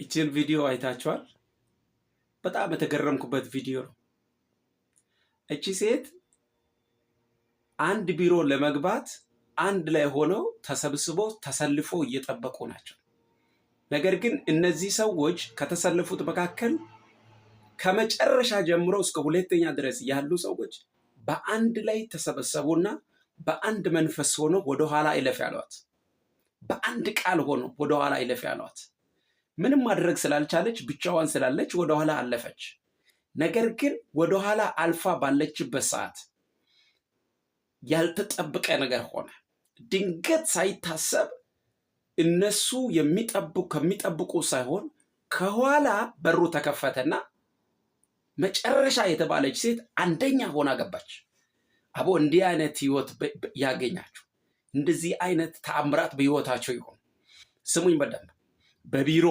ይችን ቪዲዮ አይታችኋል? በጣም የተገረምኩበት ቪዲዮ ነው። እቺ ሴት አንድ ቢሮ ለመግባት አንድ ላይ ሆነው ተሰብስበው ተሰልፎ እየጠበቁ ናቸው። ነገር ግን እነዚህ ሰዎች ከተሰለፉት መካከል ከመጨረሻ ጀምሮ እስከ ሁለተኛ ድረስ ያሉ ሰዎች በአንድ ላይ ተሰበሰቡና በአንድ መንፈስ ሆኖ ወደኋላ ይለፍ ያሏት፣ በአንድ ቃል ሆኖ ወደኋላ ይለፍ ያሏት። ምንም ማድረግ ስላልቻለች ብቻዋን ስላለች ወደኋላ አለፈች። ነገር ግን ወደኋላ አልፋ ባለችበት ሰዓት ያልተጠበቀ ነገር ሆነ። ድንገት ሳይታሰብ እነሱ ከሚጠብቁ ሳይሆን ከኋላ በሩ ተከፈተና መጨረሻ የተባለች ሴት አንደኛ ሆና ገባች። አቦ እንዲህ አይነት ህይወት ያገኛችሁ፣ እንደዚህ አይነት ተአምራት በህይወታቸው ይሆን። ስሙኝ በደንብ። በቢሮ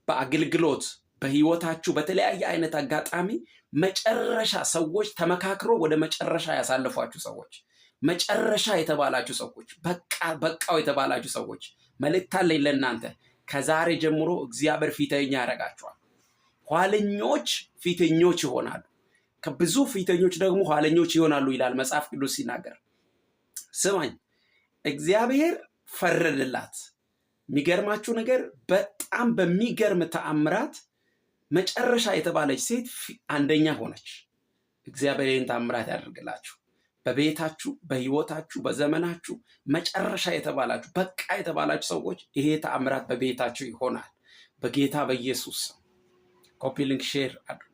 በአገልግሎት በህይወታችሁ በተለያየ አይነት አጋጣሚ መጨረሻ ሰዎች ተመካክሮ ወደ መጨረሻ ያሳልፏችሁ ሰዎች፣ መጨረሻ የተባላችሁ ሰዎች፣ በቃው የተባላችሁ ሰዎች መልእክት አለኝ ለእናንተ። ከዛሬ ጀምሮ እግዚአብሔር ፊተኛ ያደርጋችኋል። ኋለኞች ፊተኞች ይሆናሉ፣ ከብዙ ፊተኞች ደግሞ ኋለኞች ይሆናሉ ይላል መጽሐፍ ቅዱስ ሲናገር። ስማኝ፣ እግዚአብሔር ፈረደላት። የሚገርማችሁ ነገር በጣም በሚገርም ተአምራት መጨረሻ የተባለች ሴት አንደኛ ሆነች። እግዚአብሔር ይህን ተአምራት ያደርግላችሁ። በቤታችሁ፣ በህይወታችሁ፣ በዘመናችሁ መጨረሻ የተባላችሁ በቃ የተባላችሁ ሰዎች ይሄ ተአምራት በቤታችሁ ይሆናል። በጌታ በኢየሱስ ኮፒ ሊንክ ሼር አድርጉ።